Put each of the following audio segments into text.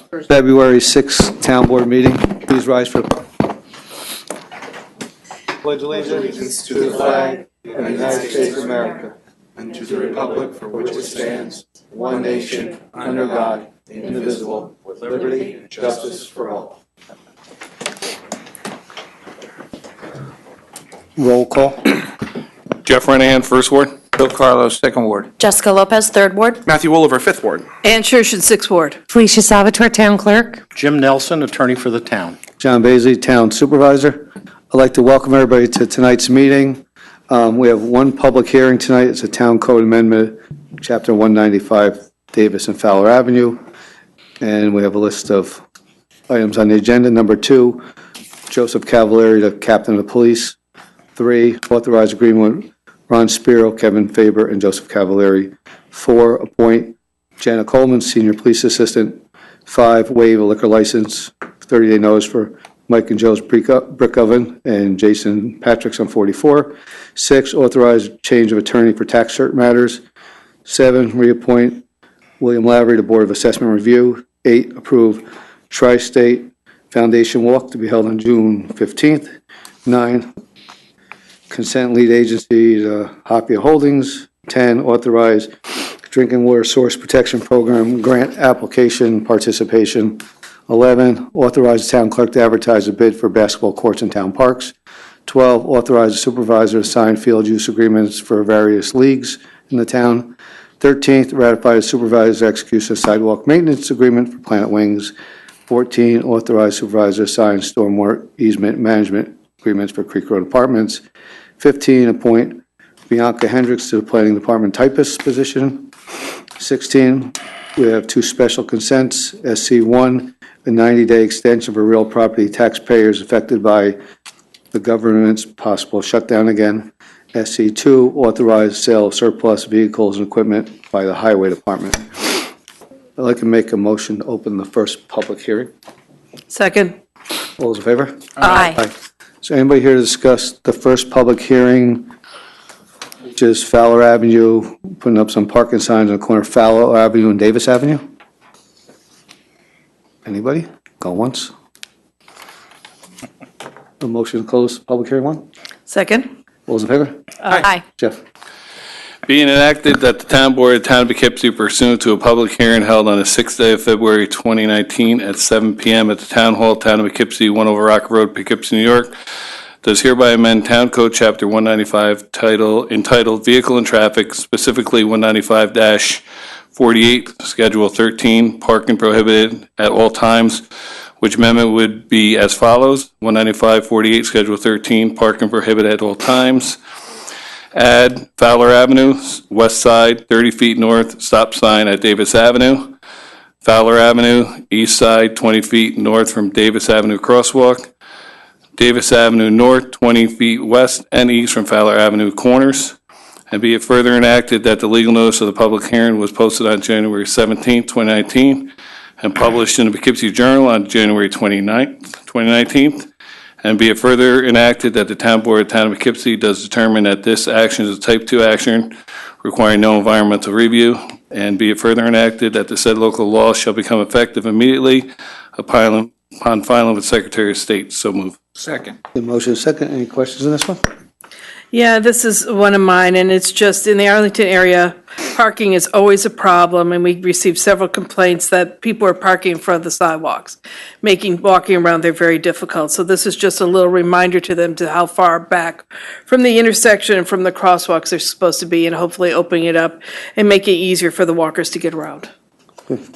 February 6th Town Board meeting. Please rise for pledge allegiance to the flag of the United States of America and to the republic for which it stands, one nation, under God, indivisible, with liberty and justice for all. Roll call. Jeff Renahan, First Ward. Bill Carlos, Second Ward. Jessica Lopez, Third Ward. Matthew Wooliver, Fifth Ward. Ann Schurshin, Sixth Ward. Felicia Salvatore, Town Clerk. Jim Nelson, Attorney for the Town. John Basley, Town Supervisor. I'd like to welcome everybody to tonight's meeting. We have one public hearing tonight. It's a Town Code Amendment, Chapter 195, Davis and Fowler Avenue. And we have a list of items on the agenda. Number 2, Joseph Cavallari, the Captain of the Police. 3, authorize agreement with Ron Spiro, Kevin Faber, and Joseph Cavallari. 4, appoint Jenna Coleman, Senior Police Assistant. 5, waive a liquor license, 30-day notice for Mike and Joe's Brick Oven and Jason Patrick's on 44. 6, authorize change of attorney for tax cert matters. 7, reappoint William Lavery to Board of Assessment Review. 8, approve Tri-State Foundation Walk to be held on June 15th. 9, consent lead agency to Hapia Holdings. 10, authorize Drinking Water Source Protection Program grant application participation. 11, authorize the town clerk to advertise a bid for basketball courts in town parks. 12, authorize the supervisor to sign field use agreements for various leagues in the town. 13th, ratify the supervisor's execution of sidewalk maintenance agreement for Planet Wings. 14, authorize supervisor to sign stormwater easement management agreements for Creek Road Apartments. 15, appoint Bianca Hendricks to the Planning Department typist position. 16, we have 2 special consents. SC1, a 90-day extension for real property taxpayers affected by the government's possible shutdown again. SC2, authorized sale of surplus vehicles and equipment by the Highway Department. I'd like to make a motion to open the first public hearing. Second. All those in favor? Aye. So anybody here to discuss the first public hearing, which is Fowler Avenue, putting up some parking signs on the corner of Fowler Avenue and Davis Avenue? Anybody? Go once. A motion to close public hearing 1? Second. All those in favor? Aye. Jeff? Being enacted that the Town Board of the Town of Poughkeepsie pursuant to a public hearing held on the 6th day of February 2019 at 7 p.m. at the Town Hall, Town of Poughkeepsie, 1 Over Rock Road, Poughkeepsie, New York, does hereby amend Town Code Chapter 195 entitled Vehicle and Traffic, specifically 195-48, Schedule 13, Parking Prohibited at All Times, which amendment would be as follows: 195-48, Schedule 13, Parking Prohibited at All Times. Add Fowler Avenue, west side, 30 feet north, stop sign at Davis Avenue. Fowler Avenue, east side, 20 feet north from Davis Avenue crosswalk. Davis Avenue north, 20 feet west and east from Fowler Avenue corners. And be it further enacted that the legal notice of the public hearing was posted on January 17, 2019, and published in the Poughkeepsie Journal on January 29th, 2019. And be it further enacted that the Town Board of the Town of Poughkeepsie does determine that this action is a Type 2 action requiring no environmental review. And be it further enacted that the said local law shall become effective immediately upon filing with the Secretary of State. So move. Second. The motion is second. Any questions on this one? Yeah, this is one of mine, and it's just in the Arlington area, parking is always a problem, and we received several complaints that people are parking in front of the sidewalks, making walking around there very difficult. So this is just a little reminder to them to how far back from the intersection and from the crosswalks they're supposed to be, and hopefully opening it up and making it easier for the walkers to get around. Good.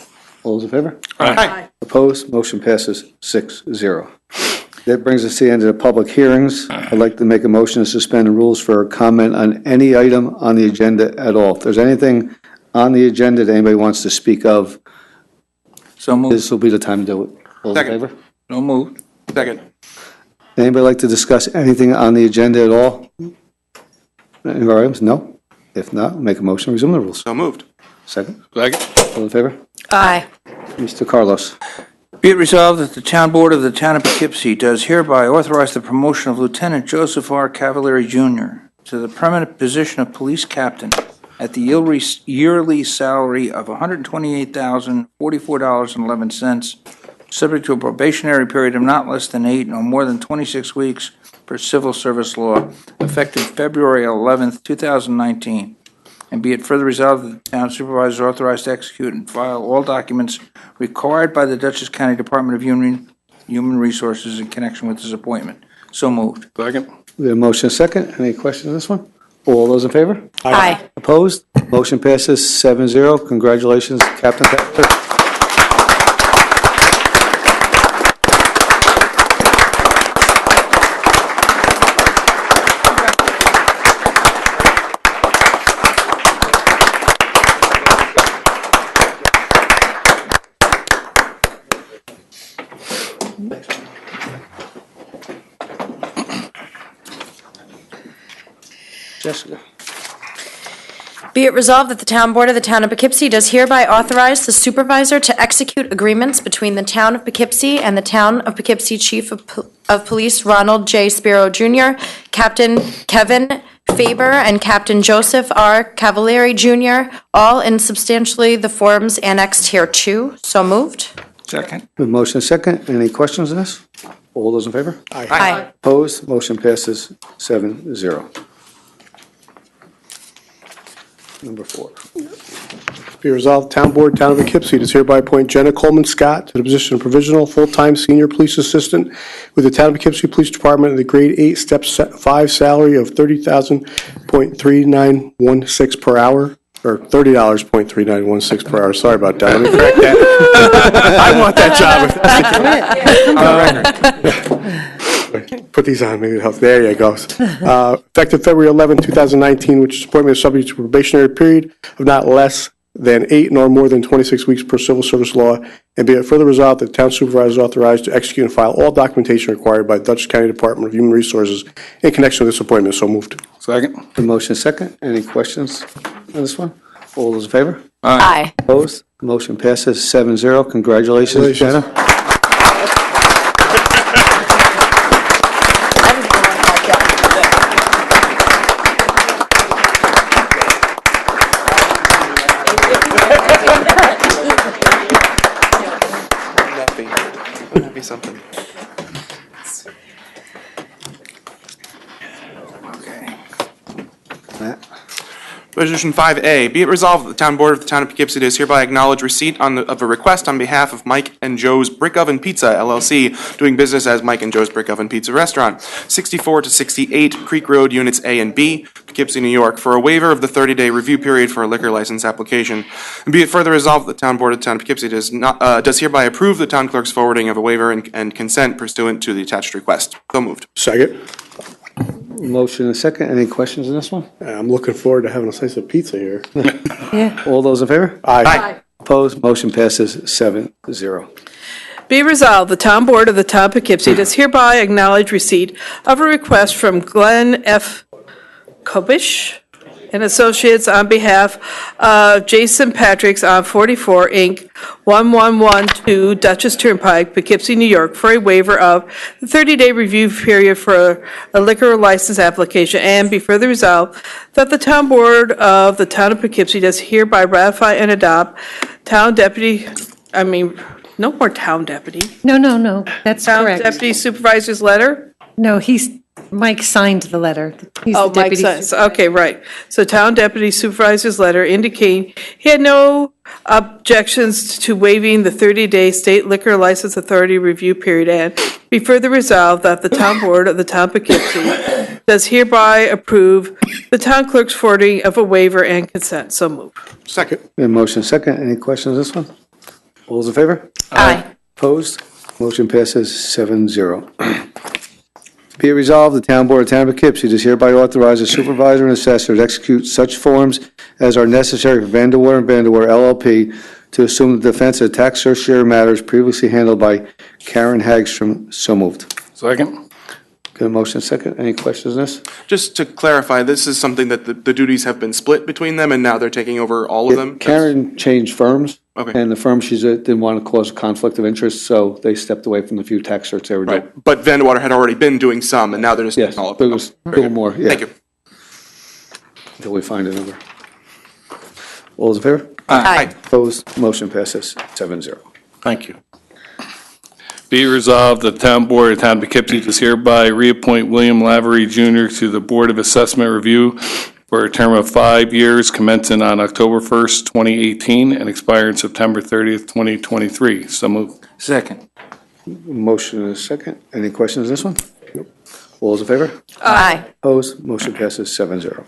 All those in favor? Aye. Opposed? Motion passes 6-0. That brings us to the end of the public hearings. I'd like to make a motion to suspend the rules for comment on any item on the agenda at all. If there's anything on the agenda that anybody wants to speak of, So moved. this will be the time to do it. All those in favor? No moved. Second. Anybody like to discuss anything on the agenda at all? Any of our items? No? If not, make a motion to resume the rules. So moved. Second? Second. All in favor? Aye. Mr. Carlos? Be it resolved that the Town Board of the Town of Poughkeepsie does hereby authorize the promotion of Lieutenant Joseph R. Cavallari, Jr. to the permanent position of Police Captain at the yearly salary of $128,044.11, subject to a probationary period of not less than 8 nor more than 26 weeks per civil service law, effective February 11th, 2019. And be it further resolved that the town supervisor is authorized to execute and file all documents required by the Dutchess County Department of Human Resources in connection with this appointment. So moved. Second. We have a motion and a second. Any questions on this one? All those in favor? Aye. Opposed? Motion passes 7-0. Congratulations, Captain Taylor. Jessica. Be it resolved that the Town Board of the Town of Poughkeepsie does hereby authorize the supervisor to execute agreements between the Town of Poughkeepsie and the Town of Poughkeepsie Chief of Police Ronald J. Spiro Jr., Captain Kevin Faber, and Captain Joseph R. Cavalieri Jr., all in substantially the forms annexed hereto. So moved. Second. We have a motion and a second. Any questions on this? All those in favor? Aye. Opposed? Motion passes 7-0. Number 4. Be resolved, Town Board, Town of Poughkeepsie does hereby appoint Jenna Coleman Scott to the position of provisional full-time senior police assistant with the Town of Poughkeepsie Police Department at the grade 8, step 5 salary of $30,000.3916 per hour, or $30.3916 per hour. Sorry about that. Let me correct that. I want that job. Put these on, maybe it helps. There you go. Effective February 11, 2019, which is appointment is subject to a probationary period of not less than 8 nor more than 26 weeks per civil service law, and be it further resolved that the town supervisor is authorized to execute and file all documentation required by the Dutchess County Department of Human Resources in connection with this appointment. So moved. Second. The motion and second. Any questions on this one? All those in favor? Aye. Opposed? Motion passes 7-0. Congratulations, Jenna. Wouldn't that be something? Matt? Resolution 5A, be it resolved that the Town Board of the Town of Poughkeepsie does hereby acknowledge receipt of a request on behalf of Mike and Joe's Brick Oven Pizza, LLC, doing business as Mike and Joe's Brick Oven Pizza Restaurant, 64 to 68 Creek Road, Units A and B, Poughkeepsie, New York, for a waiver of the 30-day review period for a liquor license application. And be it further resolved that the Town Board of the Town of Poughkeepsie does hereby approve the town clerk's forwarding of a waiver and consent pursuant to the attached request. So moved. Second. Motion and second. Any questions on this one? I'm looking forward to having a slice of pizza here. All those in favor? Aye. Opposed? Motion passes 7-0. Be resolved, the Town Board of the Town of Poughkeepsie does hereby acknowledge receipt of a request from Glenn F. Kobish and Associates on behalf of Jason Patrick's on 44 Inc., 1112 Dutchess Turnpike, Poughkeepsie, New York, for a waiver of the 30-day review period for a liquor license application, and be further resolved that the Town Board of the Town of Poughkeepsie does hereby ratify and adopt no more town deputy. No, that's Town correct. Deputy Supervisor's letter? No, Mike signed the letter. He's Oh, the Mike deputy. says, okay, right. So Town Deputy Supervisor's letter indicating he had no objections to waiving the 30-day state liquor license authority review period, and be further resolved that the Town Board of the Town of Poughkeepsie does hereby approve the town clerk's forwarding of a waiver and consent. So moved. Second. We have motion and second. Any questions on this one? All those in favor? Aye. Opposed? Motion passes 7-0. Be it resolved, the Town Board of Town of Poughkeepsie does hereby authorize the supervisor and assessor to execute such forms as are necessary for Vanderweer and Vanderweer LLP to assume the defense of tax certiorari matters previously handled by Karen Hagstrom. So moved. Second. Good motion second. Any questions on this? Just to clarify, this is something that the duties have been split between them, and now they're taking over all of them? Karen changed firms. Okay. And the firm she's at didn't want to cause a conflict of interest, so they stepped away from the few tax certs they were doing. Right, but Vandewater had already been doing some, and now they're just Yes, doing all of there them. was a Very little good. more, yeah. Thank you. Until we find another. All those in favor? Aye. Opposed? Motion passes 7-0. Thank you. Be it resolved that the Town Board of the Town of Poughkeepsie does hereby reappoint William Lavery Jr. to the Board of Assessment Review for a term of 5 years commencing on October 1st, 2018, and expiring September 30th, 2023. So moved. Second. Motion and a second. Any questions on this one? All those in favor? Aye. Opposed? Motion passes 7-0.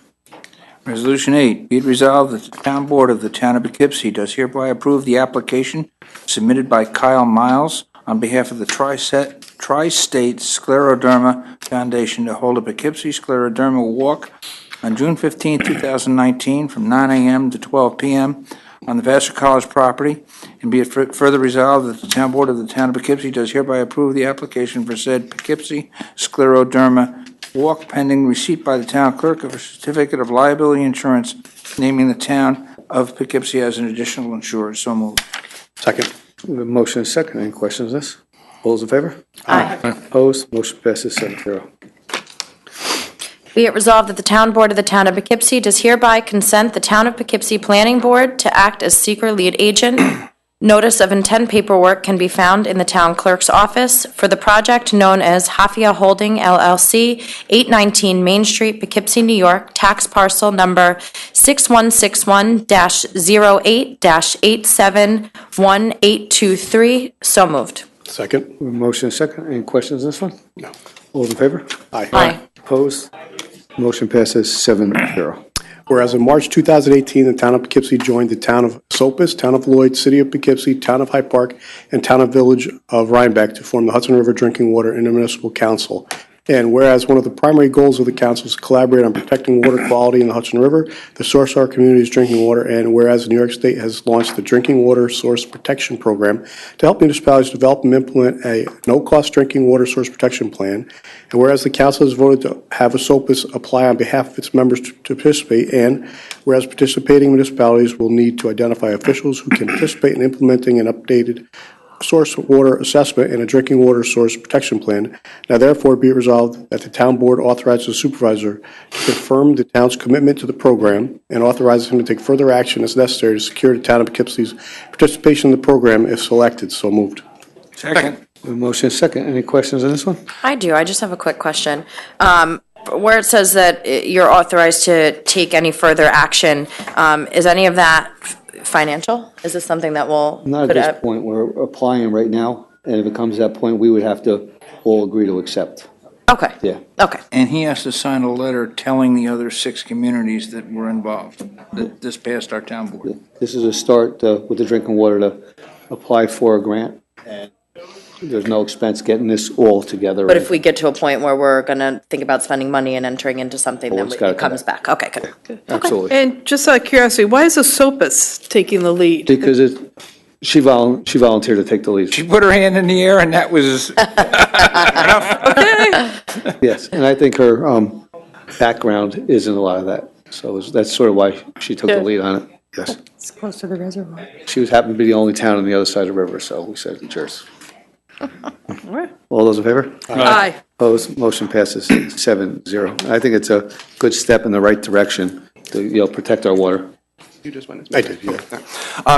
Resolution 8, be it resolved that the Town Board of the Town of Poughkeepsie does hereby approve the application submitted by Kyle Miles on behalf of the Tri-State Scleroderma Foundation to hold a Poughkeepsie Scleroderma Walk on June 15, 2019, from 9 a.m. to 12 p.m. on the Vassar College property, and be it further resolved that the Town Board of the Town of Poughkeepsie does hereby approve the application for said Poughkeepsie Scleroderma Walk pending receipt by the town clerk of a certificate of liability insurance naming the town of Poughkeepsie as an additional insurer. So moved. Second. We have a motion and a second. Any questions on this? All those in favor? Aye. Opposed? Motion passes 7-0. Be it resolved that the Town Board of the Town of Poughkeepsie does hereby consent the Town of Poughkeepsie Planning Board to act as seeker lead agent. Notice of intent paperwork can be found in the town clerk's office for the project known as Hafia Holding LLC, 819 Main Street, Poughkeepsie, New York, tax parcel number 6161-08-871823. So moved. Second. We have a motion and a second. Any questions on this one? No. All those in favor? Aye. Aye. Opposed? Motion passes 7-0. Whereas in March 2018, the town of Poughkeepsie joined the town of Sopus, town of Lloyd, city of Poughkeepsie, town of Hyde Park, and town of Village of Rhinebeck to form the Hudson River Drinking Water Intermunicipal Council. And whereas one of the primary goals of the council is to collaborate on protecting water quality in the Hudson River, the source of our community's drinking water, and whereas New York State has launched the Drinking Water Source Protection Program to help municipalities develop and implement a no-cost drinking water source protection plan, and whereas the council has voted to have a SOPUS apply on behalf of its members to participate, and whereas participating municipalities will need to identify officials who can participate in implementing an updated source water assessment and a drinking water source protection plan. Now therefore be it resolved that the town board authorizes the supervisor to confirm the town's commitment to the program and authorizes him to take further action as necessary to secure the town of Poughkeepsie's participation in the program if selected. So moved. Second. We have a motion and a second. Any questions on this one? I do. I just have a quick question. Where it says that you're authorized to take any further action, is any of that financial? Is this something that will Not put at up? this point. We're applying right now, and if it comes to that point, we would have to all agree to accept. Okay. Yeah. Okay. And he has to sign a letter telling the other 6 communities that were involved, that this passed our town board. This is a start with the drinking water to apply for a grant, and there's no expense getting this all together. But if we get to a point where we're going to think about spending money and entering into something, Well, then it's gotta it come comes back. Okay, good. Absolutely. And just out of curiosity, why is the SOPUS taking the lead? Because she volunteered to take the lead. She put her hand in the air and that was Yes, and I think her background is in a lot of that. So that's sort of why she took the lead on it. Yes. It's close to the reservoir. She was happened to be the only town on the other side of the river, so we said it's yours. All those in favor? Aye. Opposed? Motion passes 7-0. I think it's a good step in the right direction to, protect our water. You just went. I did, yeah.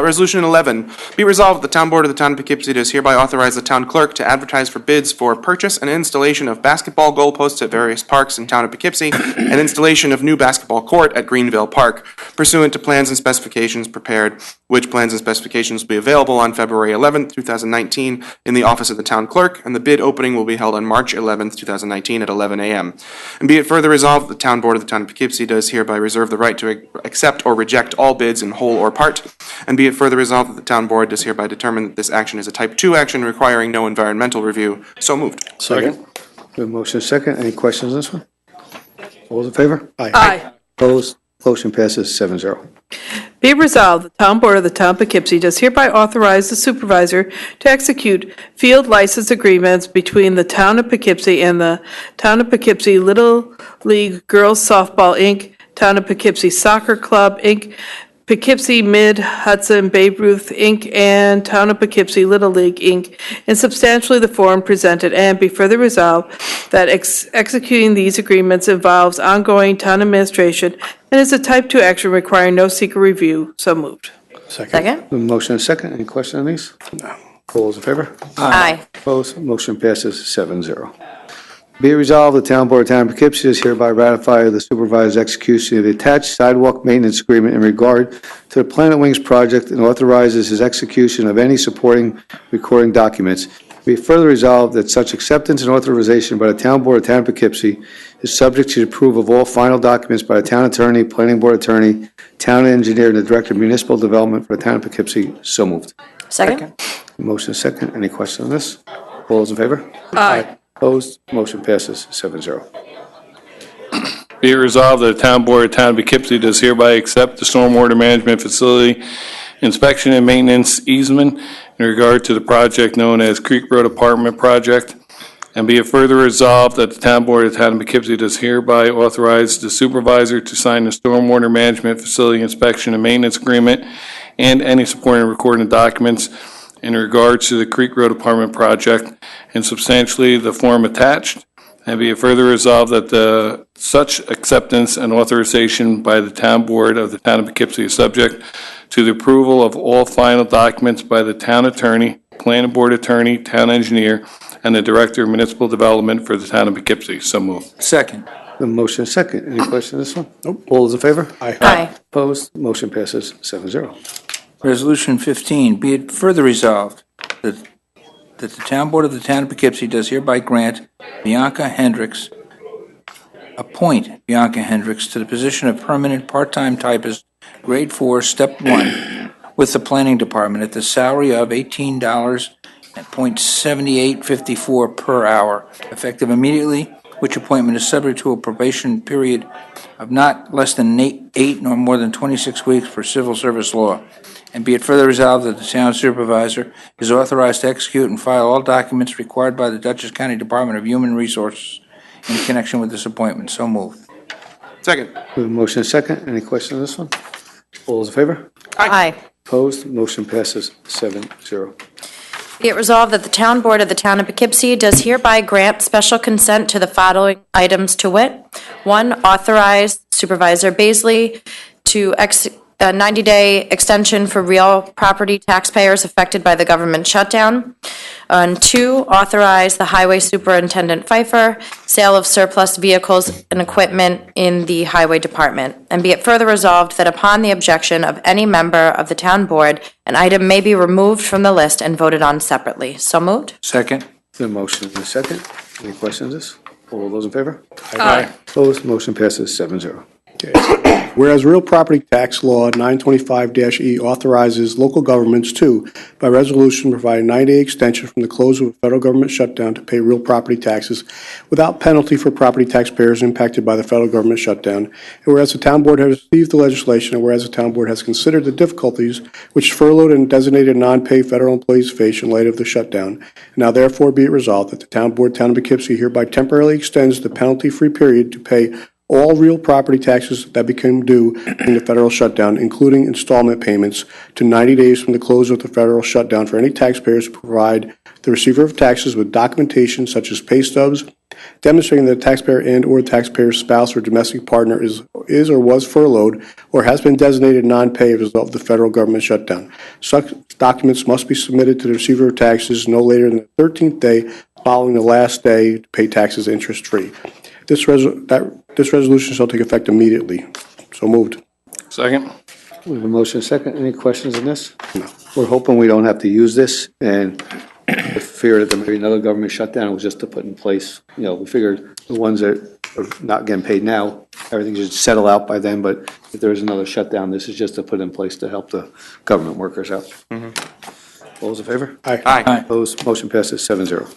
Resolution 11, be resolved that the town board of the town of Poughkeepsie does hereby authorize the town clerk to advertise for bids for purchase and installation of basketball goalposts at various parks in town of Poughkeepsie and installation of new basketball court at Greenville Park pursuant to plans and specifications prepared, which plans and specifications will be available on February 11th, 2019 in the office of the town clerk, and the bid opening will be held on March 11th, 2019 at 11 a.m. And be it further resolved that the town board of the town of Poughkeepsie does hereby reserve the right to accept or reject all bids in whole or part, and be it further resolved that the town board does hereby determine that this action is a type 2 action requiring no environmental review. So moved. Second. We have motion second. Any questions on this one? All those in favor? Aye. Opposed? Motion passes 7-0. Be it resolved, the Town Board of the Town of Poughkeepsie does hereby authorize the supervisor to execute field license agreements between the Town of Poughkeepsie and the Town of Poughkeepsie Little League Girls Softball, Inc., Town of Poughkeepsie Soccer Club, Inc., Poughkeepsie Mid-Hudson Babe Ruth, Inc., and Town of Poughkeepsie Little League, Inc., in substantially the form presented, and be further resolved that executing these agreements involves ongoing town administration and is a type 2 action requiring no secret review. So moved. Second? A motion and a second. Any question on these? All those in favor? Aye. Opposed? Motion passes 7-0. Be it resolved, the Town Board of Town of Poughkeepsie does hereby ratify the supervisor's execution of the attached sidewalk maintenance agreement in regard to the Planet Wings project and authorizes his execution of any supporting recording documents. Be it further resolved that such acceptance and authorization by the Town Board of Town of Poughkeepsie is subject to the approval of all final documents by the Town Attorney, Planning Board Attorney, Town Engineer, and the Director of Municipal Development for the Town of Poughkeepsie. So moved. Second? Motion is second. Any question on this? All those in favor? Aye. Opposed? Motion passes 7-0. Be it resolved that the Town Board of Town of Poughkeepsie does hereby accept the stormwater management facility inspection and maintenance easement in regard to the project known as Creek Road Apartment Project. And be it further resolved that the Town Board of Town of Poughkeepsie does hereby authorize the supervisor to sign the stormwater management facility inspection and maintenance agreement and any supporting recording documents in regards to the Creek Road Apartment Project in substantially the form attached. And be it further resolved that such acceptance and authorization by the Town Board of the Town of Poughkeepsie is subject to the approval of all final documents by the Town Attorney, Planning Board Attorney, Town Engineer, and the Director of Municipal Development for the Town of Poughkeepsie. So moved. Second. The motion is second. Any question on this one? Nope. All those in favor? Aye. Opposed? Motion passes 7-0. Resolution 15, be it further resolved that the Town Board of the Town of Poughkeepsie does hereby grant appoint Bianca Hendricks to the position of permanent part-time typist, grade 4, step 1, with the Planning Department at the salary of $18.7854 per hour, effective immediately, which appointment is subject to a probation period of not less than 8 nor more than 26 weeks for civil service law. And be it further resolved that the town supervisor is authorized to execute and file all documents required by the Dutchess County Department of Human Resources in connection with this appointment. So moved. Second. The motion is second. Any question on this one? All those in favor? Aye. Opposed? Motion passes 7-0. Be it resolved that the Town Board of the Town of Poughkeepsie does hereby grant special consent to the following items to wit. 1, authorize Supervisor Baisley to a 90-day extension for real property taxpayers affected by the government shutdown. And 2, authorize the Highway Superintendent Pfeiffer sale of surplus vehicles and equipment in the Highway Department. And be it further resolved that upon the objection of any member of the Town Board, an item may be removed from the list and voted on separately. So moved. Second. The motion is second. Any questions on this? All those in favor? Aye. Opposed? Motion passes 7-0. Whereas real property tax law 925-E authorizes local governments to, by resolution, provide a 90-day extension from the close of a federal government shutdown to pay real property taxes without penalty for property taxpayers impacted by the federal government shutdown. And whereas the Town Board has received the legislation, and whereas the Town Board has considered the difficulties which furloughed and designated non-paid federal employees face in light of the shutdown, now therefore be it resolved that the Town Board, Town of Poughkeepsie hereby temporarily extends the penalty-free period to pay all real property taxes that became due in the federal shutdown, including installment payments, to 90 days from the close of the federal shutdown for any taxpayers who provide the receiver of taxes with documentation such as pay stubs demonstrating that the taxpayer and/or taxpayer's spouse or domestic partner is or was furloughed or has been designated non-pay as a result of the federal government shutdown. Such documents must be submitted to the receiver of taxes no later than the 13th day following the last day to pay taxes interest-free. This resolution shall take effect immediately. So moved. Second. We have a motion second. Any questions on this? No. We're hoping we don't have to use this, and the fear that there may be another government shutdown was just to put in place. You know, we figured the ones that are not getting paid now, everything should settle out by then, but if there is another shutdown, this is just to put in place to help the government workers out. All those in favor? Aye. Aye. Opposed? Motion passes 7-0.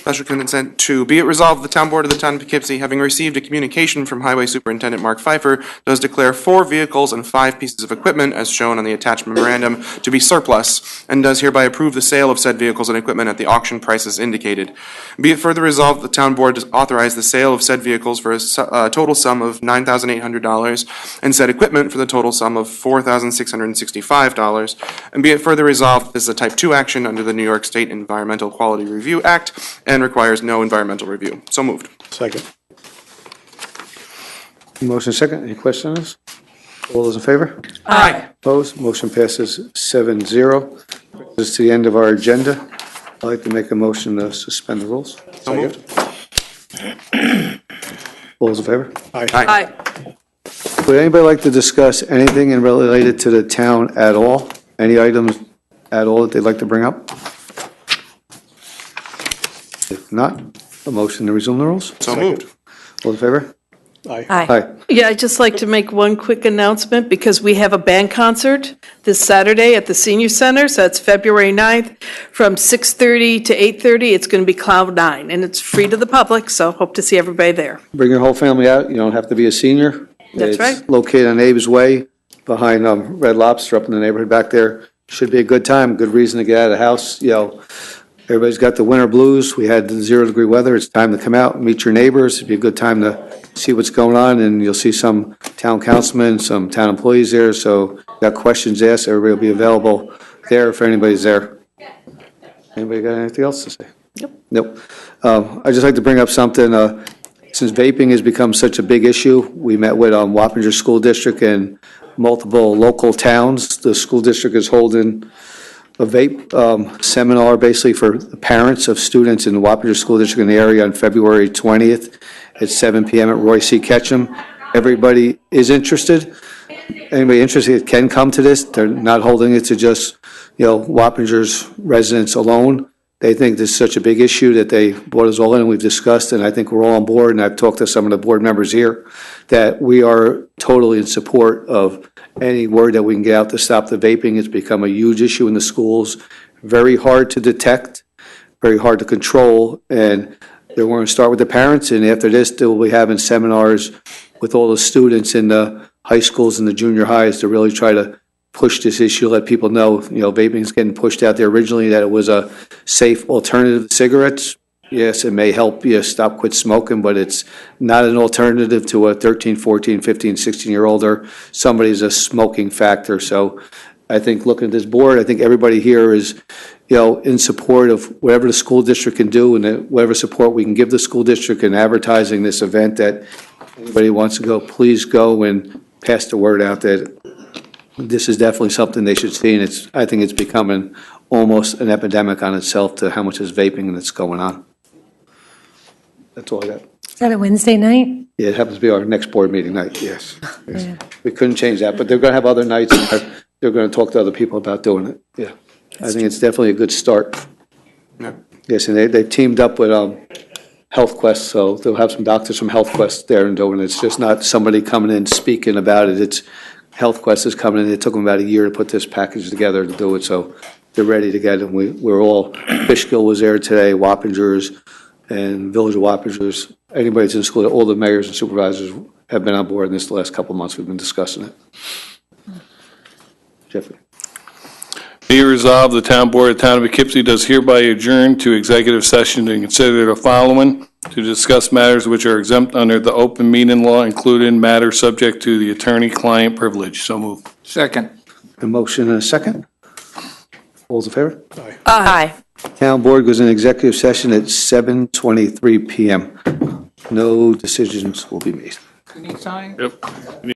Special consent 2, be it resolved, the Town Board of the Town of Poughkeepsie, having received a communication from Highway Superintendent Mark Pfeiffer, does declare 4 vehicles and 5 pieces of equipment, as shown on the attached memorandum, to be surplus, and does hereby approve the sale of said vehicles and equipment at the auction prices indicated. Be it further resolved, the Town Board does authorize the sale of said vehicles for a total sum of $9,800 and said equipment for the total sum of $4,665. And be it further resolved, this is a Type 2 action under the New York State Environmental Quality Review Act and requires no environmental review. So moved. Second. Motion second. Any questions on this? All those in favor? Aye. Opposed? Motion passes 7-0. This is to the end of our agenda. I'd like to make a motion to suspend the rules. So moved. All those in favor? Aye. Would anybody like to discuss anything related to the town at all? Any items at all that they'd like to bring up? If not, a motion to resume the rules. So moved. All in favor? Aye. Aye. Yeah, I'd just like to make one quick announcement because we have a band concert this Saturday at the Senior Center. So it's February 9th from 6:30 to 8:30. It's going to be Cloud 9 and it's free to the public. So hope to see everybody there. Bring your whole family out. You don't have to be a senior. That's right. It's located on Abe's Way behind Red Lobster up in the neighborhood back there. Should be a good time, good reason to get out of the house. You know, everybody's got the winter blues. We had the 0-degree weather. It's time to come out and meet your neighbors. It'd be a good time to see what's going on, and you'll see some town councilmen, some town employees there. So if you got questions asked, everybody will be available there if anybody's there. Anybody got anything else to say? Nope. I'd just like to bring up something. Since vaping has become such a big issue, we met with Wappinger School District and multiple local towns. The school district is holding a vape seminar basically for the parents of students in the Wappinger School District in the area on February 20th at 7 p.m. at Roy C. Ketchum. Everybody is interested. Anybody interested can come to this. They're not holding it to just, Wappinger's residents alone. They think this is such a big issue that they brought us all in, and we've discussed, and I think we're all on board, and I've talked to some of the board members here, that we are totally in support of any word that we can get out to stop the vaping. It's become a huge issue in the schools, very hard to detect, very hard to control, and they're going to start with the parents, and after this, they'll be having seminars with all the students in the high schools and the junior highs to really try to push this issue, let people know, vaping is getting pushed out there originally, that it was a safe alternative to cigarettes. Yes, it may help you stop, quit smoking, but it's not an alternative to a 13, 14, 15, 16-year-old or somebody's a smoking factor. So I think looking at this board, I think everybody here is, in support of whatever the school district can do and whatever support we can give the school district in advertising this event, that anybody wants to go, please go and pass the word out that this is definitely something they should see, and I think it's becoming almost an epidemic on itself to how much is vaping that's going on. That's all I got. Is that a Wednesday night? Yeah, it happens to be our next board meeting night, yes. Yeah. We couldn't change that, but they're going to have other nights, and they're going to talk to other people about doing it, yeah. I think it's definitely a good start. Yeah. Yes, and they've teamed up with Health Quest, so they'll have some doctors from Health Quest there and doing it. It's just not somebody coming in speaking about it, it's Health Quest is coming in. It took them about a year to put this package together to do it, so they're ready to get it. We're all, Fishkill was there today, Wappingers and Village of Wappingers. Anybody that's in school, all the mayors and supervisors have been on board in this the last couple of months. We've been discussing it. Jeffrey. Be it resolved, the Town Board of the Town of Poughkeepsie does hereby adjourn to executive session to consider the following: to discuss matters which are exempt under the open meeting law, including matters subject to the attorney-client privilege. So moved. Second. A motion and a second. All those in favor? Aye. Town Board goes in executive session at 7:23 PM. No decisions will be made. Can you sign? Yep.